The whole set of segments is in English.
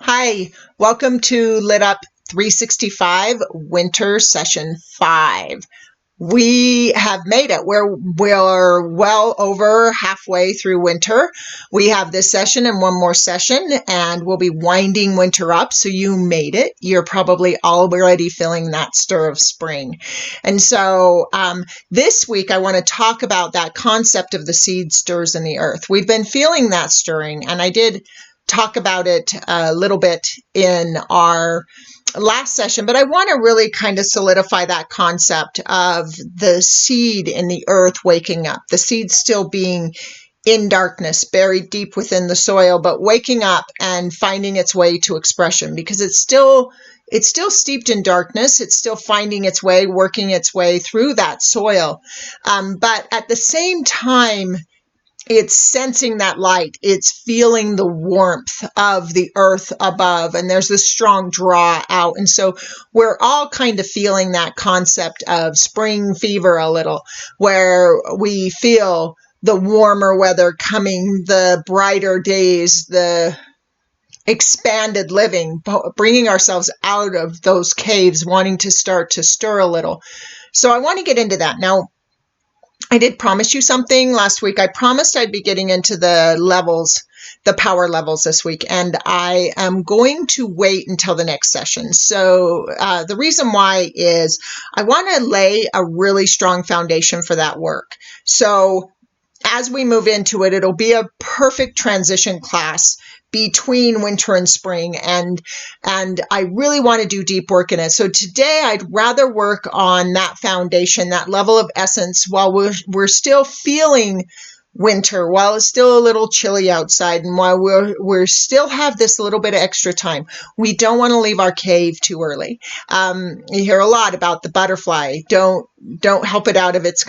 Hi, welcome to LiTup 365 Winter Session 5. We have made it. We're well over halfway through winter. We have this session and one more session, and we'll be winding winter up. So you made it. You're probably already feeling that stir of spring. And so this week, I want to talk about that concept of the seed stirs in the earth. We've been feeling that stirring, and I did talk about it a little bit in our last session, but I want to really kind of solidify that concept of the seed in the earth waking up, the seed still being in darkness, buried deep within the soil, but waking up and finding its way to expression, because it's still steeped in darkness. It's still finding its way, working its way through that soil. But at the same time, it's sensing that light. It's feeling the warmth of the earth above, and there's this strong draw out. And so we're all kind of feeling that concept of spring fever a little, where we feel the warmer weather coming, the brighter days, the expanded living, bringing ourselves out of those caves, wanting to start to stir a little. So I want to get into that. Now, I did promise you something last week. I promised I'd be getting into the levels, the power levels this week, and I am going to wait until the next session. So the reason why is I want to lay a really strong foundation for that work. So as we move into it, it'll be a perfect transition class between winter and spring, and I really want to do deep work in it. So today I'd rather work on that foundation, that level of essence, while we're still feeling winter, while it's still a little chilly outside, and while we're still have this little bit of extra time. We don't want to leave our cave too early. You hear a lot about the butterfly. Don't help it out of its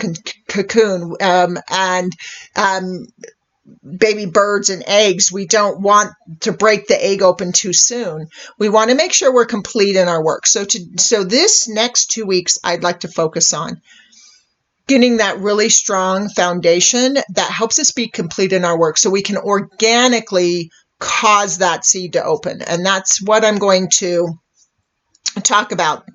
cocoon, and baby birds and eggs. We don't want to break the egg open too soon. We want to make sure we're complete in our work. So this next 2 weeks, I'd like to focus on getting that really strong foundation that helps us be complete in our work, so we can organically cause that seed to open. And that's what I'm going to talk about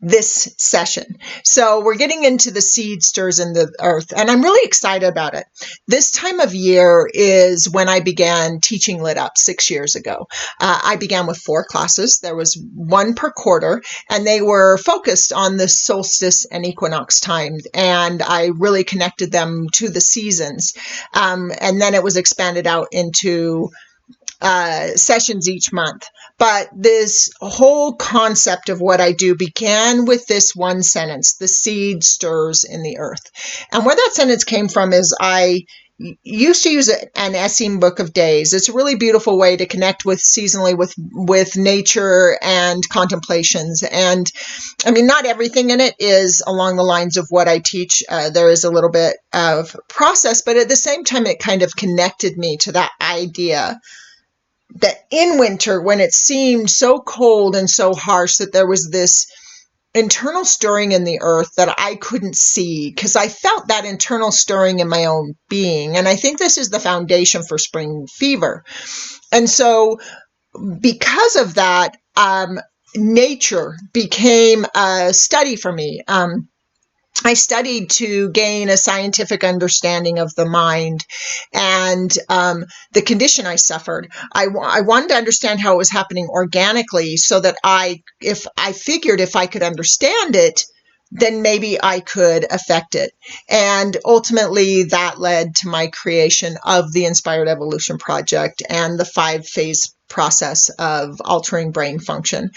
this session. So we're getting into the seed stirs in the earth, and I'm really excited about it. This time of year is when I began teaching LiTup 6 years ago. I began with 4 classes. There was 1 per quarter, and they were focused on the solstice and equinox time, and I really connected them to the seasons. And then it was expanded out into sessions each month. But this whole concept of what I do began with this one sentence: the seed stirs in the earth. And where that sentence came from is I used to use an Essene Book of Days. It's a really beautiful way to connect with seasonally with nature and contemplations. And I mean, not everything in it is along the lines of what I teach. There is a little bit of process, but at the same time, it kind of connected me to that idea that in winter, when it seemed so cold and so harsh, that there was this internal stirring in the earth that I couldn't see, because I felt that internal stirring in my own being. And I think this is the foundation for spring fever. And so because of that, nature became a study for me. I studied to gain a scientific understanding of the mind and the condition I suffered. I wanted to understand how it was happening organically, so that if I could understand it, then maybe I could affect it. And ultimately, that led to my creation of the Inspired Evolution Project and the 5-phase process of altering brain function.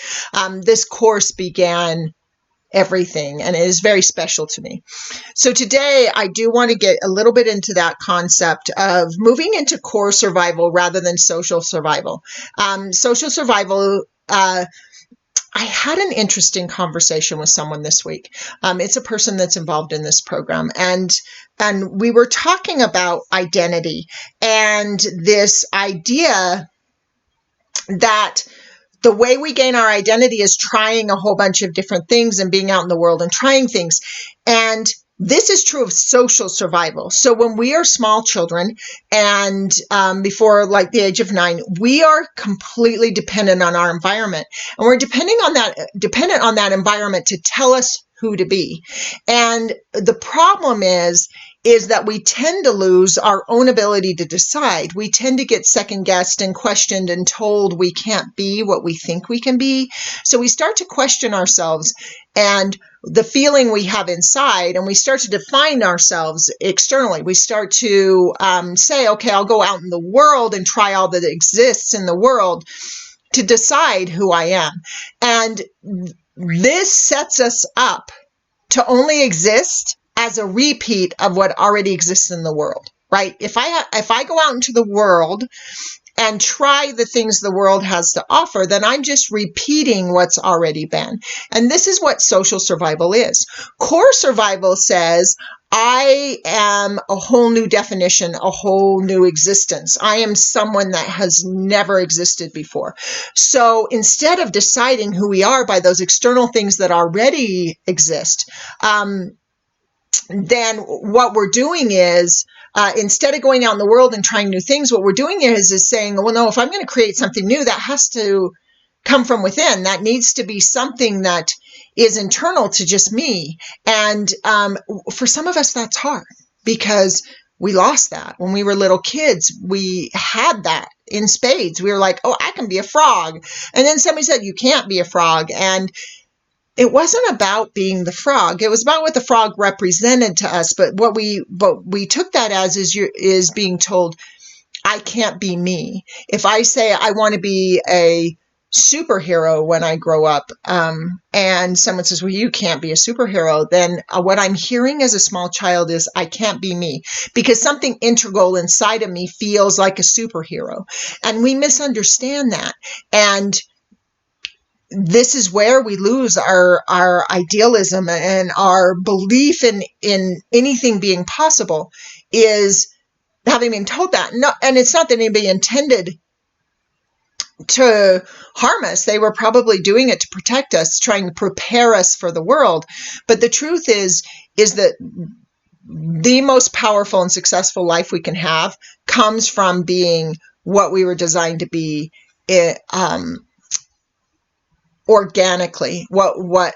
This course began everything, and it is very special to me. So today I do want to get a little bit into that concept of moving into core survival rather than social survival. Social survival, I had an interesting conversation with someone this week. It's a person that's involved in this program, and we were talking about identity and this idea that the way we gain our identity is trying a whole bunch of different things and being out in the world and trying things. And This is true of social survival. So when we are small children and before like the age of 9, we are completely dependent on our environment, and we're dependent on that environment to tell us who to be. And the problem is that we tend to lose our own ability to decide. We tend to get second guessed and questioned and told we can't be what we think we can be. So we start to question ourselves and the feeling we have inside, and we start to define ourselves externally. We start to say, okay, I'll go out in the world and try all that exists in the world to decide who I am. And this sets us up to only exist as a repeat of what already exists in the world, right? If I go out into the world and try the things the world has to offer, then I'm just repeating what's already been. And this is what social survival is. Core survival says, I am a whole new definition, a whole new existence. I am someone that has never existed before. So instead of deciding who we are by those external things that already exist, then what we're doing is, instead of going out in the world and trying new things, what we're doing is saying, well, no, if I'm going to create something new, that has to come from within. That needs to be something that is internal to just me. And for some of us, that's hard because we lost that. When we were little kids, we had that in spades. We were like, oh, I can be a frog. And then somebody said, you can't be a frog. And it wasn't about being the frog. It was about what the frog represented to us. But what we took that as is being told, I can't be me. If I say I want to be a superhero when I grow up, and someone says, well, you can't be a superhero, then what I'm hearing as a small child is I can't be me because something integral inside of me feels like a superhero. And we misunderstand that. And this is where we lose our idealism and our belief in anything being possible, is having been told that. No, and it's not that anybody intended to harm us. They were probably doing it to protect us, trying to prepare us for the world. But the truth is that the most powerful and successful life we can have comes from being what we were designed to be, organically, what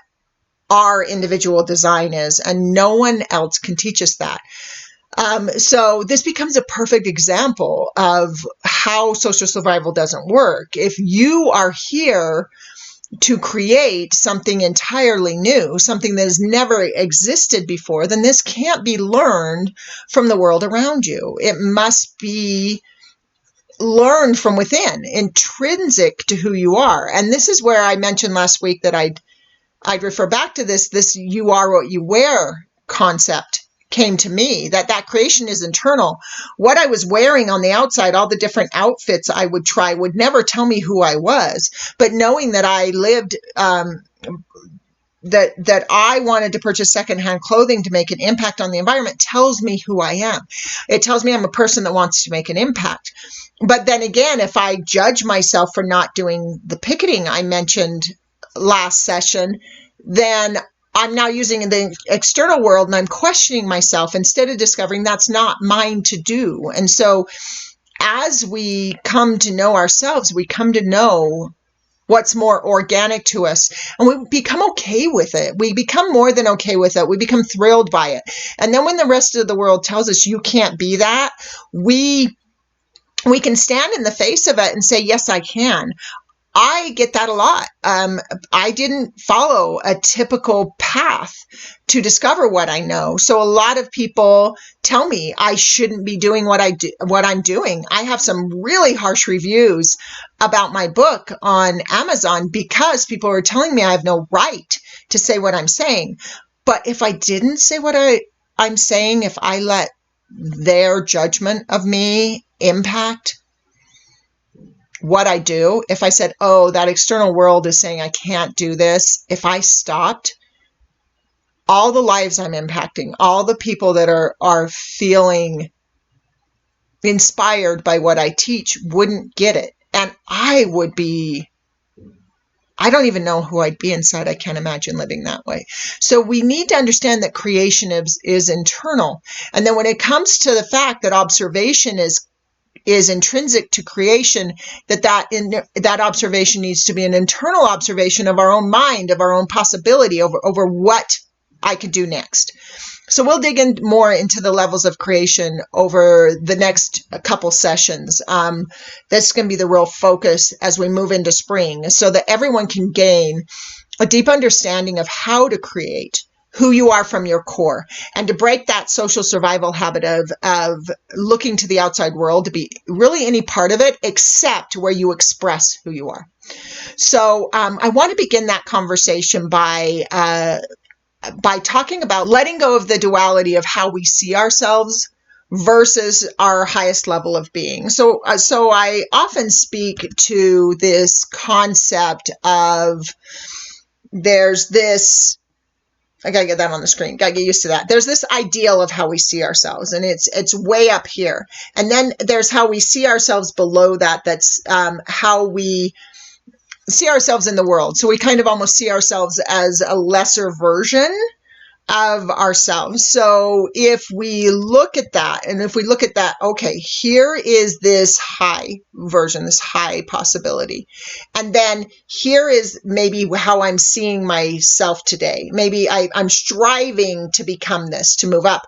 our individual design is, and no one else can teach us that. So this becomes a perfect example of how social survival doesn't work. If you are here to create something entirely new, something that has never existed before, then this can't be learned from the world around you. It must be learned from within, intrinsic to who you are. And this is where I mentioned last week that I'd refer back to this you are what you wear concept came to me, that creation is internal. What I was wearing on the outside, all the different outfits I would try, would never tell me who I was. But knowing that I lived, that I wanted to purchase secondhand clothing to make an impact on the environment tells me who I am. It tells me I'm a person that wants to make an impact. But then again, if I judge myself for not doing the picketing I mentioned last session, then I'm now using the external world and I'm questioning myself instead of discovering that's not mine to do. And so as we come to know ourselves, we come to know what's more organic to us, and we become okay with it. We become more than okay with it. We become thrilled by it. And then when the rest of the world tells us you can't be that, we can stand in the face of it and say, yes, I can. I get that a lot. I didn't follow a typical path to discover what I know. So a lot of people tell me I shouldn't be doing what I'm doing. I have some really harsh reviews about my book on Amazon because people are telling me I have no right to say what I'm saying. But if I didn't say what I'm saying, if I let their judgment of me impact what I do, if I said, oh, that external world is saying I can't do this, if I stopped, all the lives I'm impacting, all the people that are feeling inspired by what I teach wouldn't get it. And I would be I don't even know who I'd be inside. I can't imagine living that way. So we need to understand that creation is internal. And then when it comes to the fact that observation is intrinsic to creation, that observation needs to be an internal observation of our own mind, of our own possibility over what I could do next. So we'll dig in more into the levels of creation over the next couple sessions. That's going to be the real focus as we move into spring, so that everyone can gain a deep understanding of how to create, who you are from your core, and to break that social survival habit of looking to the outside world to be really any part of it except where you express who you are. So I want to begin that conversation by talking about letting go of the duality of how we see ourselves versus our highest level of being. So I often speak to this concept of there's this, I gotta get that on the screen, gotta get used to that. There's this ideal of how we see ourselves, and it's way up here. And then there's how we see ourselves below that. That's how we see ourselves in the world. So we kind of almost see ourselves as a lesser version of ourselves. So if we look at that, okay, here is this high version, this high possibility. And then here is maybe how I'm seeing myself today. Maybe I'm striving to become this, to move up.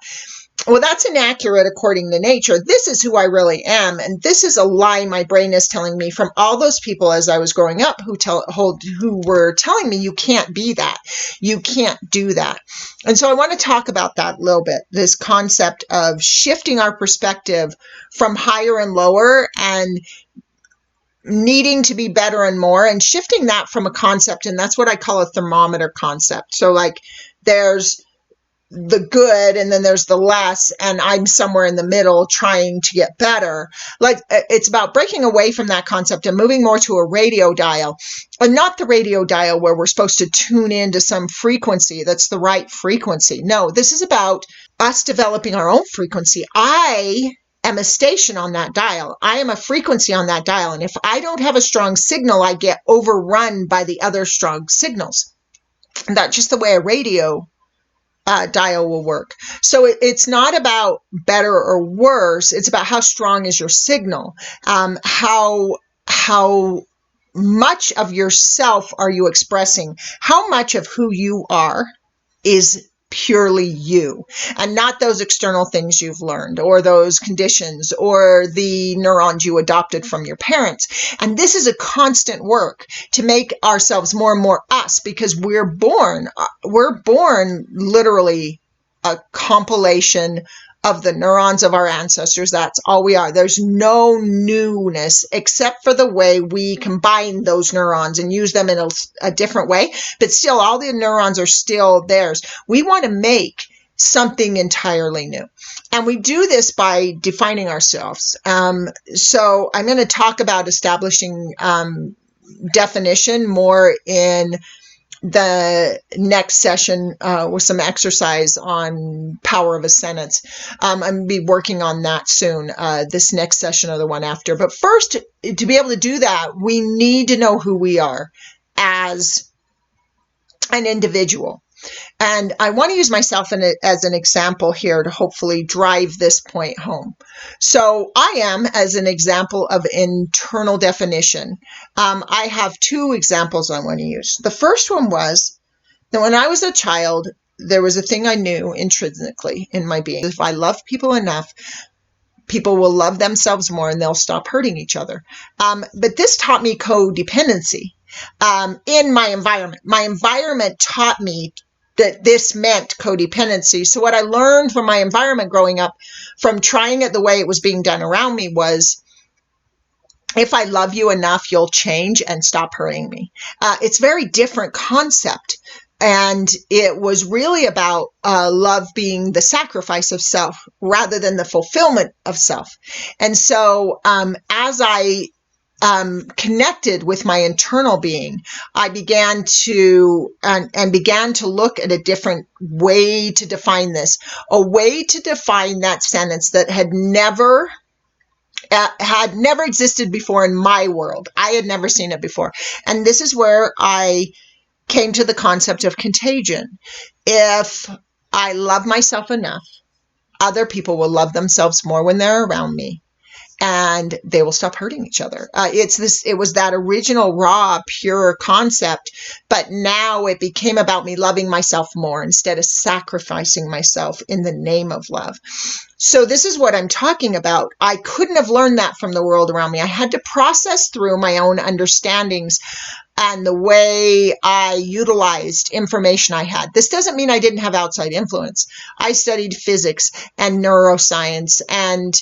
Well, that's inaccurate according to nature. This is who I really am. And this is a lie my brain is telling me from all those people as I was growing up who were telling me you can't be that. You can't do that. And so I want to talk about that a little bit, this concept of shifting our perspective from higher and lower and needing to be better and more, and shifting that from a concept. And that's what I call a thermometer concept. So like there's the good and then there's the less, and I'm somewhere in the middle trying to get better. Like it's about breaking away from that concept and moving more to a radio dial, and not the radio dial where we're supposed to tune into some frequency that's the right frequency. No, this is about us developing our own frequency. I am a station on that dial. I am a frequency on that dial. And if I don't have a strong signal, I get overrun by the other strong signals. And that's just the way a radio dial will work. So it's not about better or worse. It's about how strong is your signal. How much of yourself are you expressing? How much of who you are is purely you, and not those external things you've learned or those conditions or the neurons you adopted from your parents. And this is a constant work to make ourselves more and more us, because we're born literally a compilation of the neurons of our ancestors. That's all we are. There's no newness except for the way we combine those neurons and use them in a different way. But still, all the neurons are still theirs. We want to make something entirely new. And we do this by defining ourselves. So I'm going to talk about establishing definition more in the next session with some exercise on power of a sentence. I'm going to be working on that soon, this next session or the one after. But first, to be able to do that, we need to know who we are as an individual. And I want to use myself as an example here to hopefully drive this point home. So I am, as an example of internal definition, I have two examples I want to use. The first one was that when I was a child, there was a thing I knew intrinsically in my being. If I love people enough, people will love themselves more and they'll stop hurting each other. But this taught me codependency in my environment. My environment taught me that this meant codependency. So what I learned from my environment growing up, from trying it the way it was being done around me, was if I love you enough, you'll change and stop hurting me. It's a very different concept. And it was really about love being the sacrifice of self rather than the fulfillment of self. And so as I connected with my internal being, I began to look at a different way to define this, a way to define that sentence that had never had never existed before in my world. I had never seen it before. And this is where I came to the concept of contagion. If I love myself enough, other people will love themselves more when they're around me, and they will stop hurting each other. It was that original raw, pure concept, but now it became about me loving myself more instead of sacrificing myself in the name of love. So this is what I'm talking about. I couldn't have learned that from the world around me. I had to process through my own understandings and the way I utilized information I had. This doesn't mean I didn't have outside influence. I studied physics and neuroscience and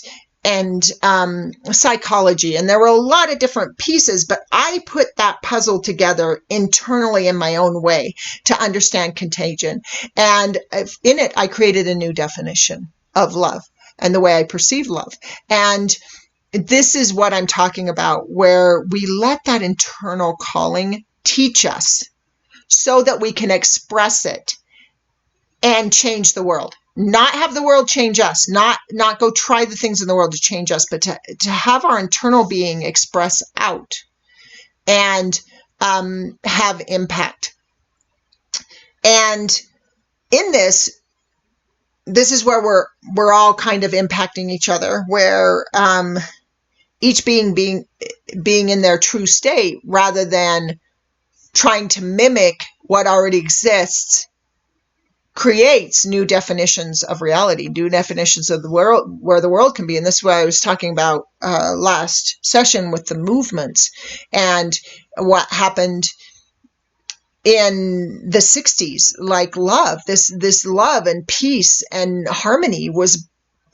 psychology, and there were a lot of different pieces, but I put that puzzle together internally in my own way to understand contagion. And in it, I created a new definition of love and the way I perceive love. And this is what I'm talking about, where we let that internal calling teach us so that we can express it and change the world. Not have the world change us, not go try the things in the world to change us, but to have our internal being express out and have impact. And in this is where we're all kind of impacting each other, where each being in their true state rather than trying to mimic what already exists creates new definitions of reality, new definitions of the world, where the world can be. And this is what I was talking about last session with the movements and what happened in the 60s, like love. This love and peace and harmony was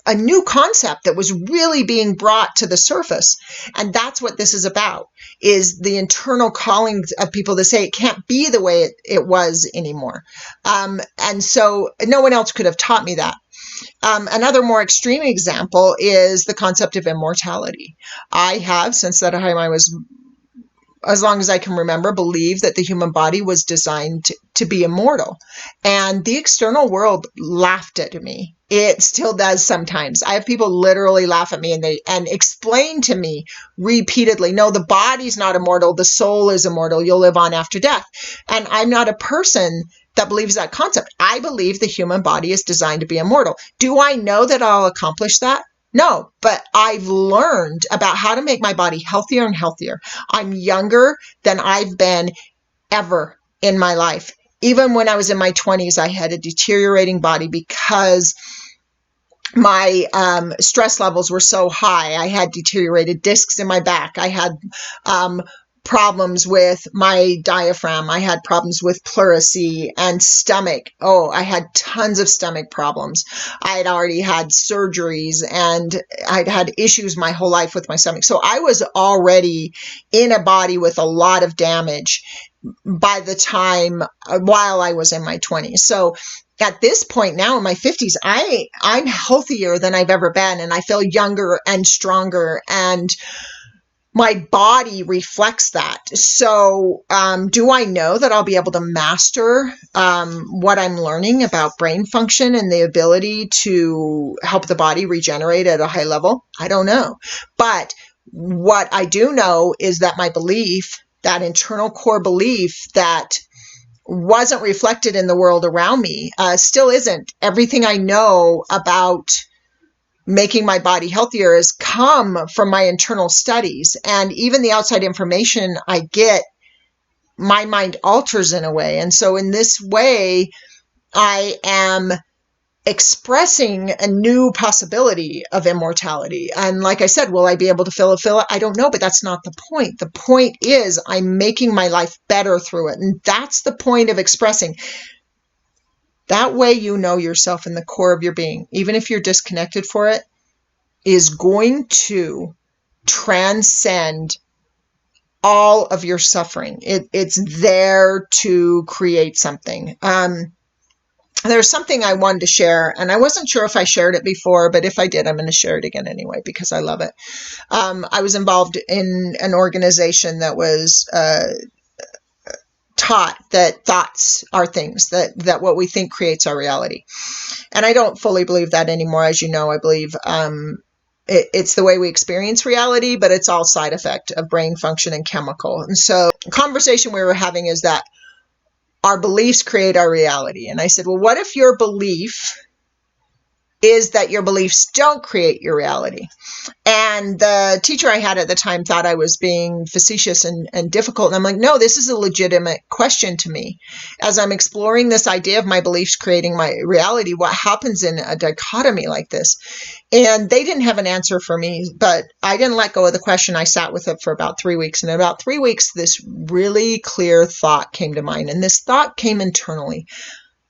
a new concept that was really being brought to the surface. And that's what this is about, is the internal calling of people to say it can't be the way it was anymore. And so no one else could have taught me that. Another more extreme example is the concept of immortality. I have, since that time I was, as long as I can remember, believe that the human body was designed to be immortal. And the external world laughed at me. It still does sometimes. I have people literally laugh at me and explain to me repeatedly, no, the body's not immortal. The soul is immortal. You'll live on after death. And I'm not a person that believes that concept. I believe the human body is designed to be immortal. Do I know that I'll accomplish that? No, but I've learned about how to make my body healthier and healthier. I'm younger than I've been ever in my life. Even when I was in my 20s, I had a deteriorating body because my stress levels were so high. I had deteriorated discs in my back. I had problems with my diaphragm. I had problems with pleurisy and stomach. Oh, I had tons of stomach problems. I had already had surgeries and I'd had issues my whole life with my stomach. So I was already in a body with a lot of damage by the time while I was in my 20s. So at this point now in my 50s, I'm healthier than I've ever been, and I feel younger and stronger, and my body reflects that. So do I know that I'll be able to master what I'm learning about brain function and the ability to help the body regenerate at a high level? I don't know. But what I do know is that my belief, that internal core belief that wasn't reflected in the world around me, still isn't. Everything I know about making my body healthier has come from my internal studies. And even the outside information I get, my mind alters in a way. And so in this way, I am expressing a new possibility of immortality. And like I said, will I be able to fulfill it? I don't know, but that's not the point. The point is I'm making my life better through it. And that's the point of expressing. That way you know yourself in the core of your being, even if you're disconnected for it, is going to transcend all of your suffering. It's there to create something. There's something I wanted to share, and I wasn't sure if I shared it before, but if I did, I'm going to share it again anyway, because I love it. I was involved in an organization that was taught that thoughts are things, that what we think creates our reality. And I don't fully believe that anymore. As you know, I believe it's the way we experience reality, but it's all side effect of brain function and chemical. And so the conversation we were having is that our beliefs create our reality. And I said, well, what if your belief is that your beliefs don't create your reality? And the teacher I had at the time thought I was being facetious and difficult. And I'm like, no, this is a legitimate question to me. As I'm exploring this idea of my beliefs creating my reality, what happens in a dichotomy like this? And they didn't have an answer for me, but I didn't let go of the question. I sat with it for about 3 weeks. And in about 3 weeks, this really clear thought came to mind. And this thought came internally.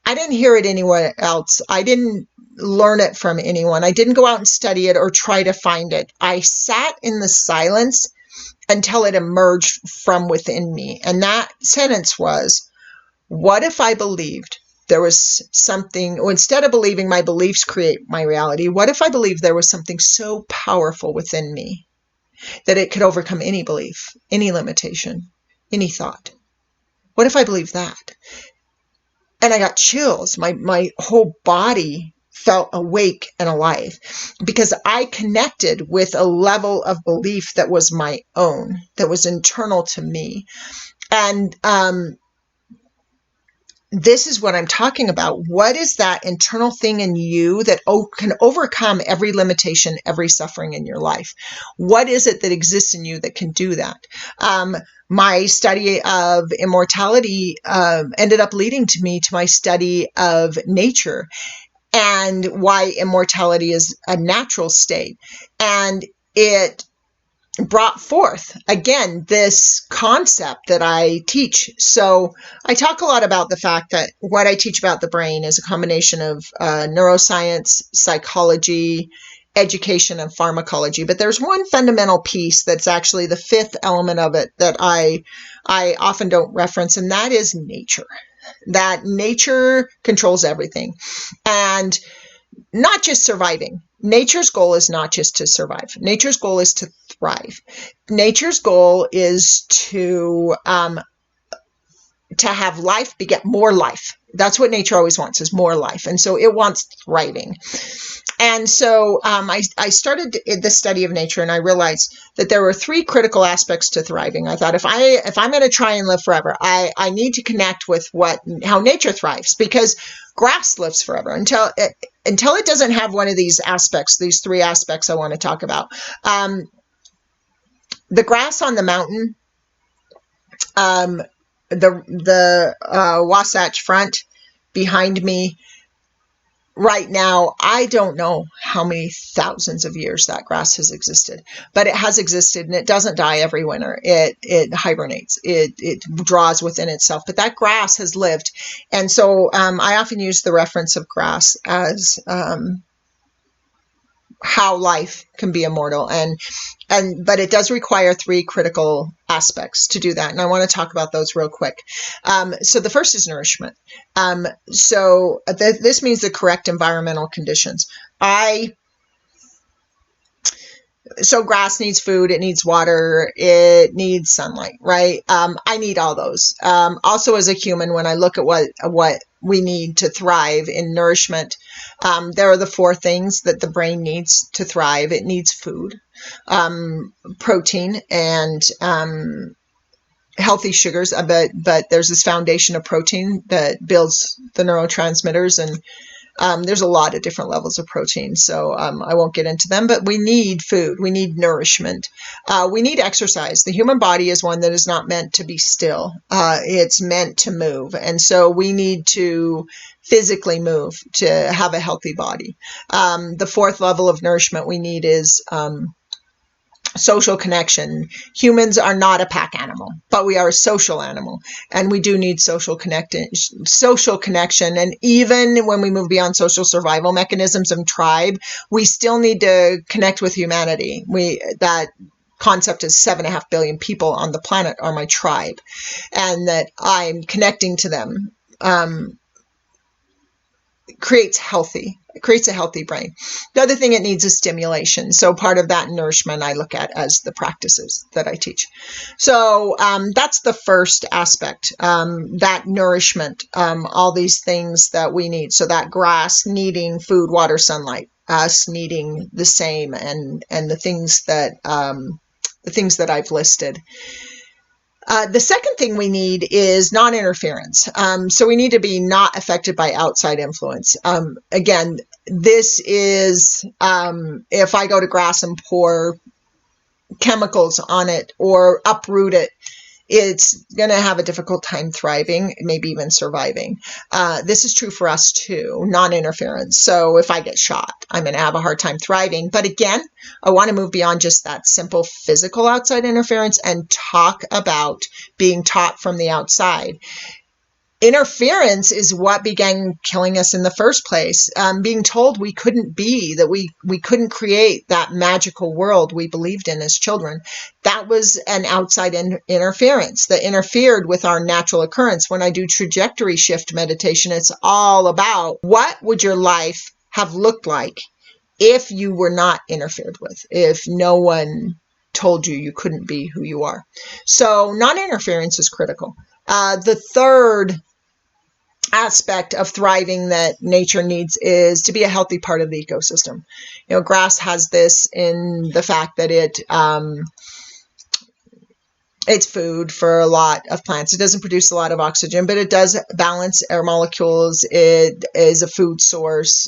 I didn't hear it anywhere else. I didn't learn it from anyone. I didn't go out and study it or try to find it. I sat in the silence until it emerged from within me. And that sentence was, what if I believed there was something, or instead of believing my beliefs create my reality, what if I believed there was something so powerful within me that it could overcome any belief, any limitation, any thought? What if I believed that? And I got chills. My whole body felt awake and alive because I connected with a level of belief that was my own, that was internal to me. And this is what I'm talking about. What is that internal thing in you that can overcome every limitation, every suffering in your life? What is it that exists in you that can do that? My study of immortality ended up leading me to my study of nature and why immortality is a natural state. And it brought forth, again, this concept that I teach. So I talk a lot about the fact that what I teach about the brain is a combination of neuroscience, psychology, education, and pharmacology. But there's one fundamental piece that's actually the fifth element of it that I often don't reference, and that is nature. That nature controls everything. And not just surviving. Nature's goal is not just to survive. Nature's goal is to thrive. Nature's goal is to have life beget more life. That's what nature always wants, is more life. And so it wants thriving. And so I started the study of nature, and I realized that there were 3 critical aspects to thriving. I thought, if I'm going to try and live forever, I need to connect with how nature thrives, because grass lives forever until it doesn't have one of these aspects, these 3 aspects I want to talk about. The grass on the mountain, the Wasatch Front behind me. Right now, I don't know how many thousands of years that grass has existed, but it has existed, and it doesn't die every winter. It hibernates. It draws within itself, but that grass has lived. And so I often use the reference of grass as how life can be immortal, but it does require 3 critical aspects to do that, and I want to talk about those real quick. So the first is nourishment. So this means the correct environmental conditions. So grass needs food, it needs water, it needs sunlight, right? I need all those. Also, as a human, when I look at what we need to thrive in nourishment, there are the 4 things that the brain needs to thrive. It needs food, protein, and healthy sugars, but there's this foundation of protein that builds the neurotransmitters, and there's a lot of different levels of protein, so I won't get into them, but we need food. We need nourishment. We need exercise. The human body is one that is not meant to be still. It's meant to move, and so we need to physically move to have a healthy body. The 4th level of nourishment we need is social connection. Humans are not a pack animal, but we are a social animal, and we do need social connection. And even when we move beyond social survival mechanisms and tribe, we still need to connect with humanity. That concept is 7.5 billion people on the planet are my tribe, and that I'm connecting to them creates a healthy brain. The other thing it needs is stimulation. So part of that nourishment I look at as the practices that I teach. So that's the first aspect, that nourishment, all these things that we need. So that grass needing food, water, sunlight. us needing the same, and the things that I've listed. The second thing we need is non-interference. So we need to be not affected by outside influence. Again, this is if I go to grass and pour chemicals on it or uproot it, it's going to have a difficult time thriving, maybe even surviving. This is true for us too, non-interference. So if I get shot, I'm going to have a hard time thriving. But again, I want to move beyond just that simple physical outside interference and talk about being taught from the outside. Interference is what began killing us in the first place. Being told we couldn't be, that we couldn't create that magical world we believed in as children. That was an outside interference that interfered with our natural occurrence. When I do trajectory shift meditation, it's all about what would your life have looked like if you were not interfered with, if no one told you couldn't be who you are. So non-interference is critical. The third aspect of thriving that nature needs is to be a healthy part of the ecosystem. Grass has this in the fact that it's food for a lot of plants. It doesn't produce a lot of oxygen, but it does balance air molecules. It is a food source.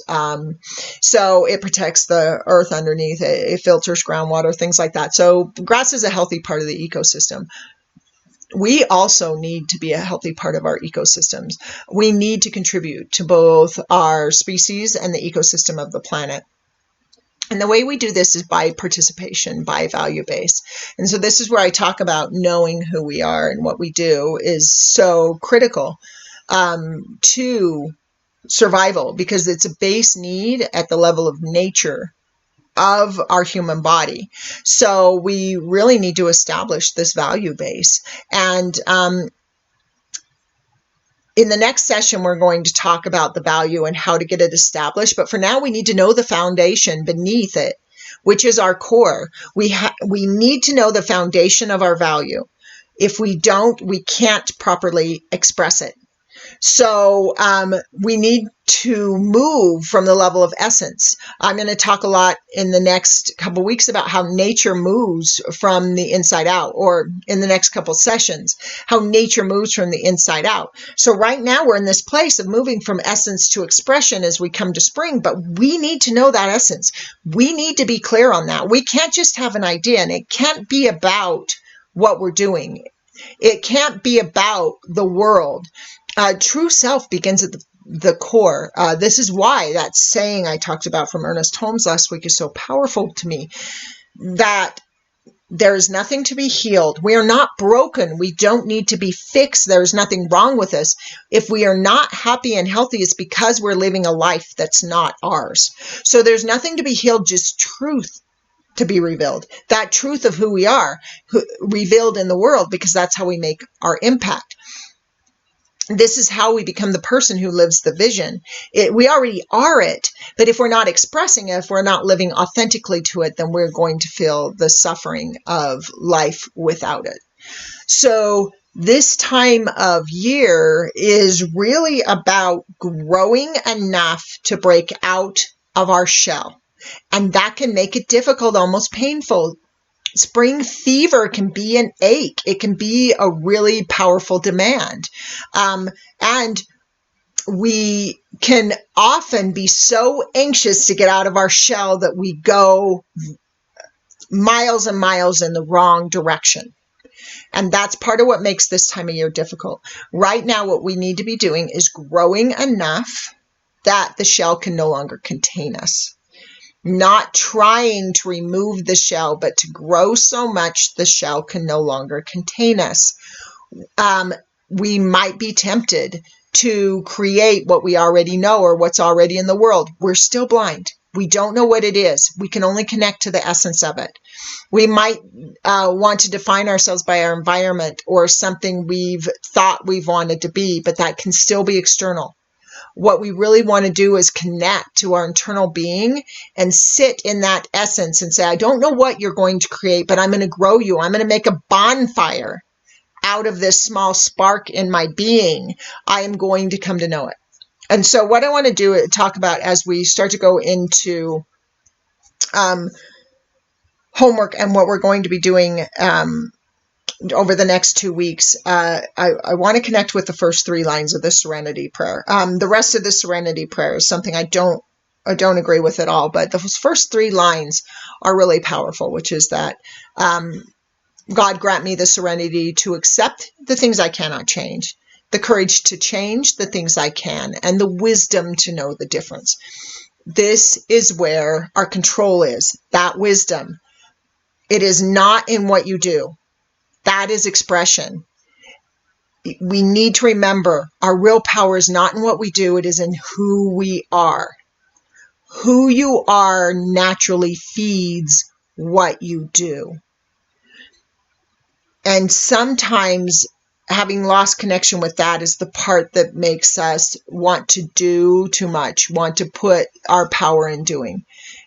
So it protects the earth underneath. It filters groundwater, things like that. So grass is a healthy part of the ecosystem. We also need to be a healthy part of our ecosystems. We need to contribute to both our species and the ecosystem of the planet. And the way we do this is by participation, by value base. And so this is where I talk about knowing who we are and what we do is so critical to survival, because it's a base need at the level of nature of our human body. So we really need to establish this value base. And in the next session, we're going to talk about the value and how to get it established. But for now, we need to know the foundation beneath it, which is our core. We need to know the foundation of our value. If we don't, we can't properly express it. So we need to move from the level of essence. I'm going to talk a lot in the next couple weeks about how nature moves from the inside out, or in the next couple sessions, how nature moves from the inside out. So right now we're in this place of moving from essence to expression as we come to spring, but we need to know that essence. We need to be clear on that. We can't just have an idea, and it can't be about what we're doing. It can't be about the world. True self begins at the core. This is why that saying I talked about from Ernest Holmes last week is so powerful to me, that there is nothing to be healed. We are not broken. We don't need to be fixed. There is nothing wrong with us. If we are not happy and healthy, it's because we're living a life that's not ours. So there's nothing to be healed, just truth to be revealed. That truth of who we are, revealed in the world, because that's how we make our impact. This is how we become the person who lives the vision. We already are it, but if we're not expressing it, if we're not living authentically to it, then we're going to feel the suffering of life without it. So this time of year is really about growing enough to break out of our shell. And that can make it difficult, almost painful. Spring fever can be an ache. It can be a really powerful demand. And we can often be so anxious to get out of our shell that we go miles and miles in the wrong direction. And that's part of what makes this time of year difficult. Right now, what we need to be doing is growing enough that the shell can no longer contain us. Not trying to remove the shell, but to grow so much the shell can no longer contain us. We might be tempted to create what we already know or what's already in the world. We're still blind. We don't know what it is. We can only connect to the essence of it. We might want to define ourselves by our environment or something we've thought we've wanted to be, but that can still be external. What we really want to do is connect to our internal being and sit in that essence and say, I don't know what you're going to create, but I'm going to grow you. I'm going to make a bonfire out of this small spark in my being. I am going to come to know it. And so what I want to do is talk about as we start to go into homework and what we're going to be doing over the next 2 weeks, I want to connect with the first 3 lines of the Serenity Prayer. The rest of the Serenity Prayer is something I don't agree with at all, but the first 3 lines are really powerful, which is that God grant me the serenity to accept the things I cannot change, the courage to change the things I can, and the wisdom to know the difference. This is where our control is, that wisdom. It is not in what you do. That is expression. We need to remember our real power is not in what we do, it is in who we are. Who you are naturally feeds what you do. And sometimes having lost connection with that is the part that makes us want to do too much, want to put our power in doing,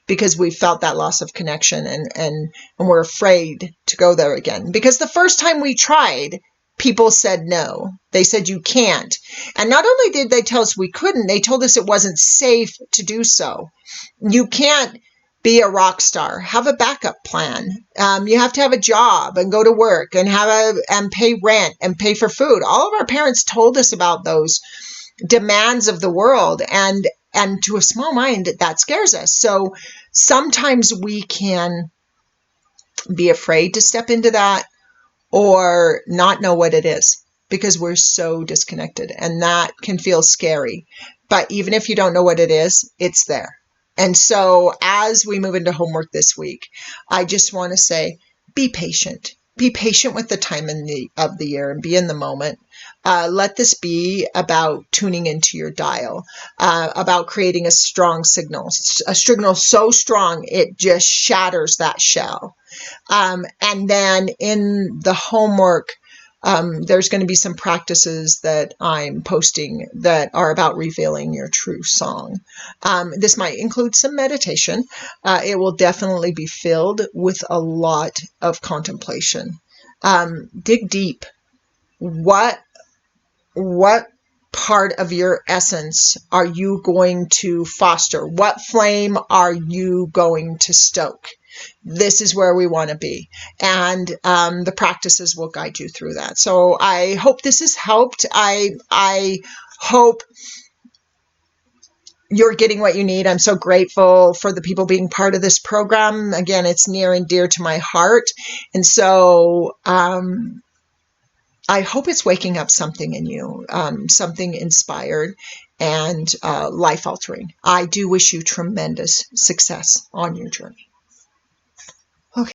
because we felt that loss of connection and we're afraid to go there again. Because the first time we tried, people said no. They said you can't. And not only did they tell us we couldn't, they told us it wasn't safe to do so. You can't be a rock star. Have a backup plan. You have to have a job and go to work and and pay rent and pay for food. All of our parents told us about those demands of the world, and to a small mind that scares us. So sometimes we can be afraid to step into that or not know what it is because we're so disconnected, and that can feel scary. But even if you don't know what it is, it's there. And so as we move into homework this week, I just want to say, be patient. Be patient with the time of the year and be in the moment. Let this be about tuning into your dial, about creating a strong signal, a signal so strong it just shatters that shell. And then in the homework, there's going to be some practices that I'm posting that are about revealing your true song. This might include some meditation. It will definitely be filled with a lot of contemplation. Dig deep. What part of your essence are you going to foster? What flame are you going to stoke? This is where we want to be. And the practices will guide you through that. So I hope this has helped. I hope you're getting what you need. I'm so grateful for the people being part of this program. Again, it's near and dear to my heart. And so I hope it's waking up something in you, something inspired and life-altering. I do wish you tremendous success on your journey.